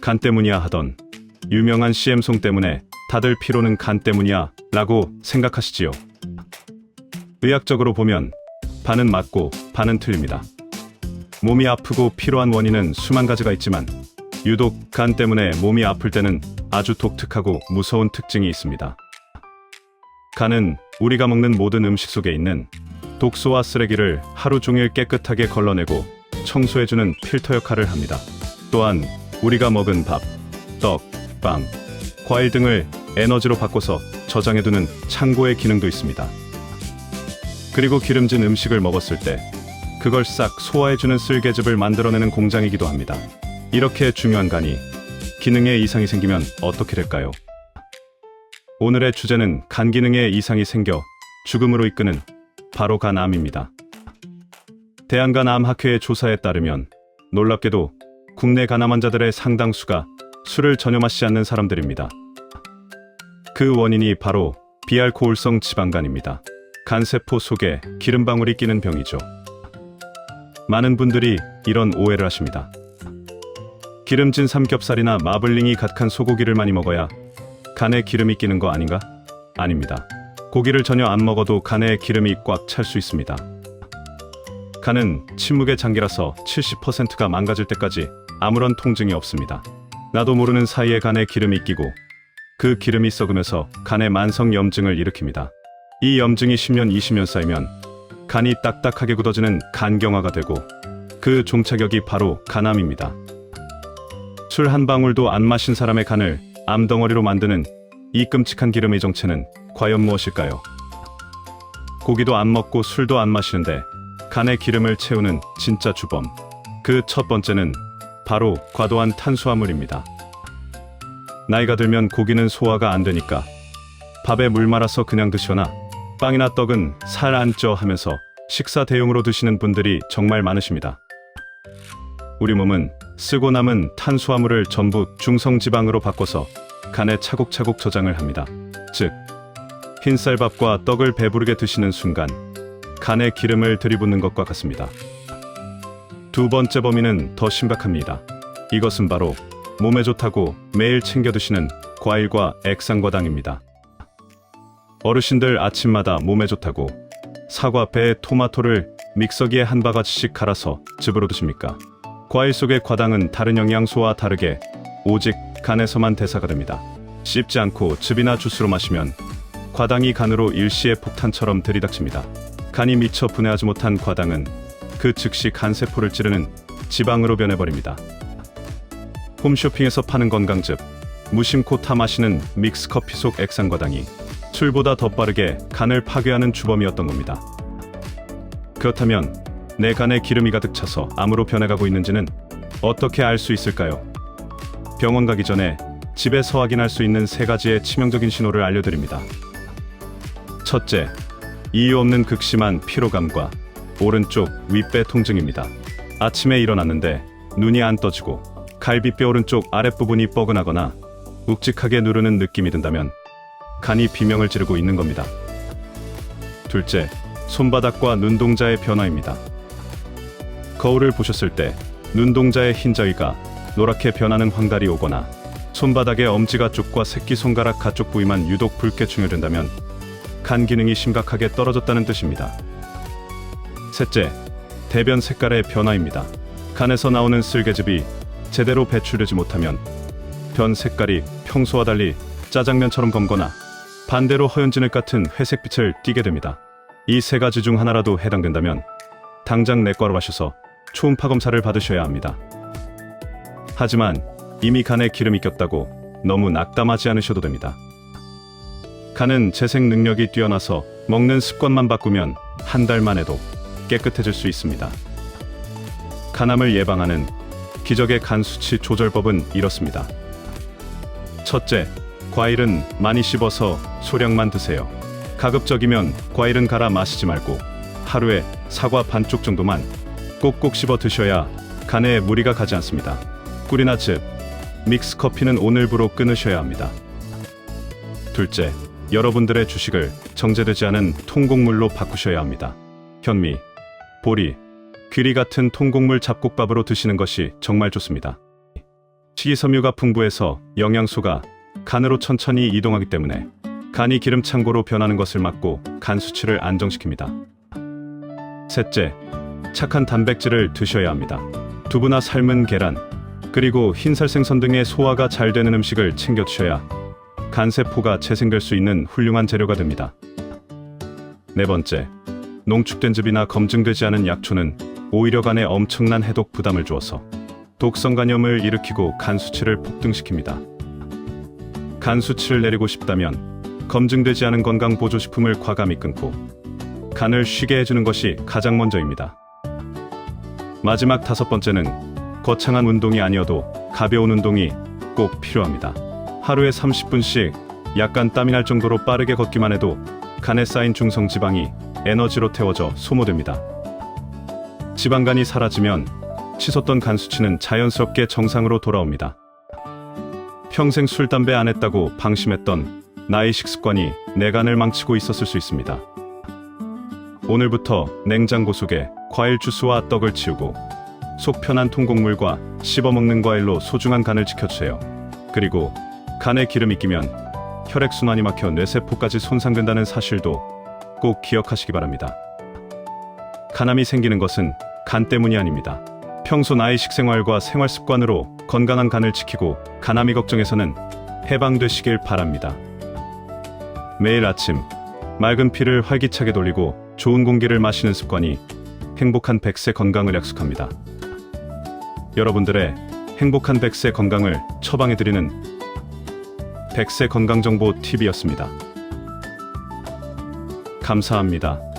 간 때문이야 하던 유명한 CM송 때문에 다들 피로는 간 때문이야 라고 생각하시지요. 의학적으로 보면 반은 맞고 반은 틀립니다. 몸이 아프고 피로한 원인은 수만 가지가 있지만 유독 간 때문에 몸이 아플 때는 아주 독특하고 무서운 특징이 있습니다. 간은 우리가 먹는 모든 음식 속에 있는 독소와 쓰레기를 하루 종일 깨끗하게 걸러내고 청소해주는 필터 역할을 합니다. 또한 우리가 먹은 밥, 떡, 빵, 과일 등을 에너지로 바꿔서 저장해두는 창고의 기능도 있습니다. 그리고 기름진 음식을 먹었을 때 그걸 싹 소화해주는 쓸개즙을 만들어내는 공장이기도 합니다. 이렇게 중요한 간이 기능에 이상이 생기면 어떻게 될까요? 오늘의 주제는 간 기능에 이상이 생겨 죽음으로 이끄는 바로 간암입니다. 대한간암학회의 조사에 따르면 놀랍게도 국내 간암 환자들의 상당수가 술을 전혀 마시지 않는 사람들입니다. 그 원인이 바로 비알코올성 지방간입니다. 간세포 속에 기름방울이 끼는 병이죠. 많은 분들이 이런 오해를 하십니다. 기름진 삼겹살이나 마블링이 가득한 소고기를 많이 먹어야 간에 기름이 끼는 거 아닌가? 아닙니다. 고기를 전혀 안 먹어도 간에 기름이 꽉 찰 수 있습니다. 간은 침묵의 장기라서 70%가 망가질 때까지 아무런 통증이 없습니다. 나도 모르는 사이에 간에 기름이 끼고 그 기름이 썩으면서 간에 만성 염증을 일으킵니다. 이 염증이 10년, 20년 쌓이면 간이 딱딱하게 굳어지는 간경화가 되고 그 종착역이 바로 간암입니다. 술 한 방울도 안 마신 사람의 간을 암덩어리로 만드는 이 끔찍한 기름의 정체는 과연 무엇일까요? 고기도 안 먹고 술도 안 마시는데 간에 기름을 채우는 진짜 주범. 그 첫 번째는 바로 과도한 탄수화물입니다. 나이가 들면 고기는 소화가 안 되니까 밥에 물 말아서 그냥 드시거나 빵이나 떡은 살 안 쪄 하면서 식사 대용으로 드시는 분들이 정말 많으십니다. 우리 몸은 쓰고 남은 탄수화물을 전부 중성지방으로 바꿔서 간에 차곡차곡 저장을 합니다. 즉, 흰쌀밥과 떡을 배부르게 드시는 순간 간에 기름을 들이붓는 것과 같습니다. 두 번째 범위는 더 심각합니다. 이것은 바로 몸에 좋다고 매일 챙겨 드시는 과일과 액상과당입니다. 어르신들 아침마다 몸에 좋다고 사과, 배, 토마토를 믹서기에 한 바가지씩 갈아서 즙으로 드십니까? 과일 속의 과당은 다른 영양소와 다르게 오직 간에서만 대사가 됩니다. 씹지 않고 즙이나 주스로 마시면 과당이 간으로 일시의 폭탄처럼 들이닥칩니다. 간이 미처 분해하지 못한 과당은 그 즉시 간세포를 찌르는 지방으로 변해버립니다. 홈쇼핑에서 파는 건강즙, 무심코 타 마시는 믹스커피 속 액상과당이 술보다 더 빠르게 간을 파괴하는 주범이었던 겁니다. 그렇다면 내 간에 기름이 가득 차서 암으로 변해가고 있는지는 어떻게 알 수 있을까요? 병원 가기 전에 집에서 확인할 수 있는 3가지의 치명적인 신호를 알려드립니다. 첫째, 이유 없는 극심한 피로감과 오른쪽 윗배 통증입니다. 아침에 일어났는데 눈이 안 떠지고 갈비뼈 오른쪽 아랫부분이 뻐근하거나 욱직하게 누르는 느낌이 든다면 간이 비명을 지르고 있는 겁니다. 둘째, 손바닥과 눈동자의 변화입니다. 거울을 보셨을 때 눈동자의 흰자위가 노랗게 변하는 황달이 오거나 손바닥의 엄지가 쪽과 새끼손가락 가쪽 부위만 유독 붉게 충혈된다면 간 기능이 심각하게 떨어졌다는 뜻입니다. 셋째, 대변 색깔의 변화입니다. 간에서 나오는 쓸개즙이 제대로 배출되지 못하면 변 색깔이 평소와 달리 짜장면처럼 검거나 반대로 허연진흙 같은 회색빛을 띠게 됩니다. 이 3가지 중 하나라도 해당된다면 당장 내과로 가셔서 초음파 검사를 받으셔야 합니다. 하지만 이미 간에 기름이 꼈다고 너무 낙담하지 않으셔도 됩니다. 간은 재생 능력이 뛰어나서 먹는 습관만 바꾸면 한 달만 해도 깨끗해질 수 있습니다. 간암을 예방하는 기적의 간 수치 조절법은 이렇습니다. 첫째, 과일은 많이 씹어서 소량만 드세요. 가급적이면 과일은 갈아 마시지 말고 하루에 사과 반쪽 정도만 꼭꼭 씹어 드셔야 간에 무리가 가지 않습니다. 꿀이나 즙, 믹스커피는 오늘부로 끊으셔야 합니다. 둘째, 여러분들의 주식을 정제되지 않은 통곡물로 바꾸셔야 합니다. 현미, 보리, 귀리 같은 통곡물 잡곡밥으로 드시는 것이 정말 좋습니다. 식이섬유가 풍부해서 영양소가 간으로 천천히 이동하기 때문에 간이 기름 창고로 변하는 것을 막고 간 수치를 안정시킵니다. 셋째, 착한 단백질을 드셔야 합니다. 두부나 삶은 계란, 그리고 흰살 생선 등의 소화가 잘 되는 음식을 챙겨 드셔야 간세포가 재생될 수 있는 훌륭한 재료가 됩니다. 네 번째, 농축된 즙이나 검증되지 않은 약초는 오히려 간에 엄청난 해독 부담을 주어서 독성 간염을 일으키고 간 수치를 폭등시킵니다. 간 수치를 내리고 싶다면 검증되지 않은 건강 보조식품을 과감히 끊고 간을 쉬게 해주는 것이 가장 먼저입니다. 마지막 다섯 번째는 거창한 운동이 아니어도 가벼운 운동이 꼭 필요합니다. 하루에 30분씩 약간 땀이 날 정도로 빠르게 걷기만 해도 간에 쌓인 중성 지방이 에너지로 태워져 소모됩니다. 지방간이 사라지면 치솟던 간 수치는 자연스럽게 정상으로 돌아옵니다. 평생 술, 담배 안 했다고 방심했던 나의 식습관이 내 간을 망치고 있었을 수 있습니다. 오늘부터 냉장고 속에 과일 주스와 떡을 치우고 속 편한 통곡물과 씹어먹는 과일로 소중한 간을 지켜주세요. 그리고 간에 기름이 끼면 혈액순환이 막혀 뇌세포까지 손상된다는 사실도 꼭 기억하시기 바랍니다. 간암이 생기는 것은 간 때문이 아닙니다. 평소 나의 식생활과 생활습관으로 건강한 간을 지키고 간암이 걱정에서는 해방되시길 바랍니다. 매일 아침 맑은 피를 활기차게 돌리고 좋은 공기를 마시는 습관이 행복한 100세 건강을 약속합니다. 여러분들의 행복한 100세 건강을 처방해드리는 100세 건강정보 TV였습니다. 감사합니다.